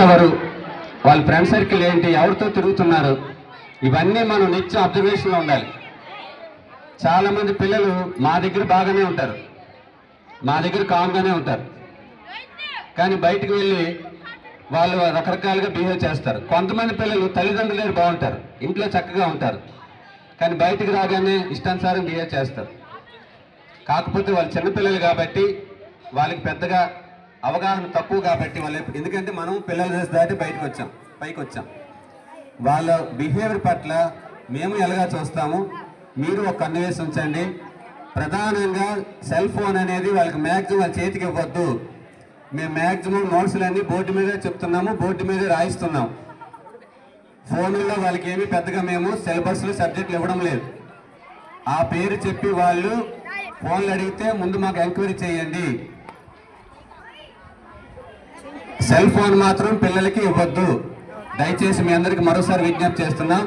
ఎవరు, వాళ్ళ friend circle ఏంటి, ఎవరితో తిరుగుతున్నారు, ఇవన్నీ మనం నిత్యం అబ్జర్వేషన్లో ఉండాలి. చాలామంది పిల్లలు మా దగ్గర బాగానే ఉంటారు, మా దగ్గర కామ్గానే ఉంటారు, కానీ బయటకు వెళ్ళి వాళ్ళు రకరకాలుగా బిహేవ్ చేస్తారు. కొంతమంది పిల్లలు తల్లిదండ్రుల దగ్గర బాగుంటారు, ఇంట్లో చక్కగా ఉంటారు, కానీ బయటకు రాగానే ఇష్టానుసారం బిహేవ్ చేస్తారు. కాకపోతే వాళ్ళు చిన్నపిల్లలు కాబట్టి వాళ్ళకి పెద్దగా అవగాహన తక్కువ కాబట్టి వాళ్ళు ఎందుకంటే మనం పిల్లల దశ దాటి పైకి వచ్చాం. వాళ్ళ బిహేవియర్ పట్ల మేము ఎలాగా చూస్తాము, మీరు ఒక కన్ను వేసి ఉంచండి. ప్రధానంగా సెల్ ఫోన్ అనేది వాళ్ళకి మ్యాక్సిమం వాళ్ళ చేతికి ఇవ్వద్దు. మేము మ్యాక్సిమం నోట్స్లన్నీ బోర్డు మీద చెప్తున్నాము, బోర్డు మీద రాయిస్తున్నాం. ఫోన్లో వాళ్ళకి ఏమీ పెద్దగా మేము సిలబస్లో సబ్జెక్టులు ఇవ్వడం లేదు. ఆ పేరు చెప్పి వాళ్ళు ఫోన్లు అడిగితే ముందు మాకు ఎంక్వైరీ చేయండి. సెల్ ఫోన్ మాత్రం పిల్లలకి ఇవ్వద్దు. దయచేసి మీ అందరికి మరోసారి విజ్ఞప్తి చేస్తున్నాం.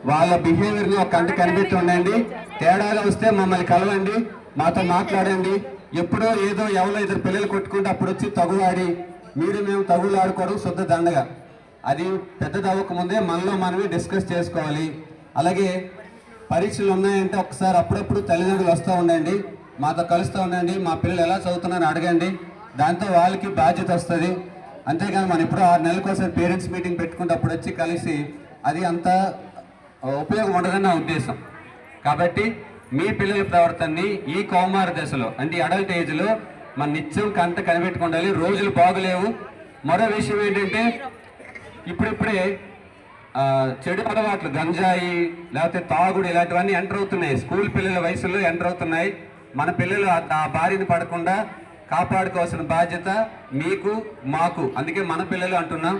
వాళ్ళ బిహేవియర్ని ఒక కంటి కనిపెట్టి ఉండండి. తేడాగా వస్తే మమ్మల్ని కలవండి, మాతో మాట్లాడండి. ఎప్పుడో ఏదో ఎవరో ఇద్దరు పిల్లలు కొట్టుకుంటే అప్పుడు వచ్చి తగులాడి మేము తగులు ఆడుకోవడం శుద్ధ దండగా. అది పెద్దది అవ్వకముందే మనలో మనమే డిస్కస్ చేసుకోవాలి. అలాగే పరీక్షలు ఉన్నాయంటే ఒకసారి అప్పుడప్పుడు తల్లిదండ్రులు వస్తూ ఉండండి, మాతో కలుస్తూ ఉండండి, మా పిల్లలు ఎలా చదువుతున్నారని అడగండి. దాంతో వాళ్ళకి బాధ్యత వస్తుంది. అంతేగాని మనం ఇప్పుడు 6 నెలలకు ఒకసారి పేరెంట్స్ మీటింగ్ పెట్టుకుంటే అప్పుడు వచ్చి కలిసి అది అంత ఉపయోగం ఉండదని నా ఉద్దేశం. కాబట్టి మీ పిల్లల ప్రవర్తనని ఈ కౌమార దశలో అంటే అడల్ట్ ఏజ్లో మన నిత్యం కంట కనిపెట్టుకుండాలి. రోజులు బాగులేవు. మరో విషయం ఏంటంటే ఇప్పుడిప్పుడే చెడు అలవాట్లు, గంజాయి లేకపోతే తాగుడు ఇలాంటివన్నీ ఎంటర్ అవుతున్నాయి. స్కూల్ పిల్లల వయసులో ఎంటర్ అవుతున్నాయి. మన పిల్లలు ఆ బారిన పడకుండా కాపాడుకోవాల్సిన బాధ్యత మీకు మాకు. అందుకే మన పిల్లలు అంటున్నాం,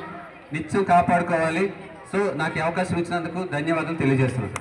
నిత్యం కాపాడుకోవాలి. సో నాకు అవకాశం ఇచ్చినందుకు ధన్యవాదాలు తెలియజేస్తున్నాను.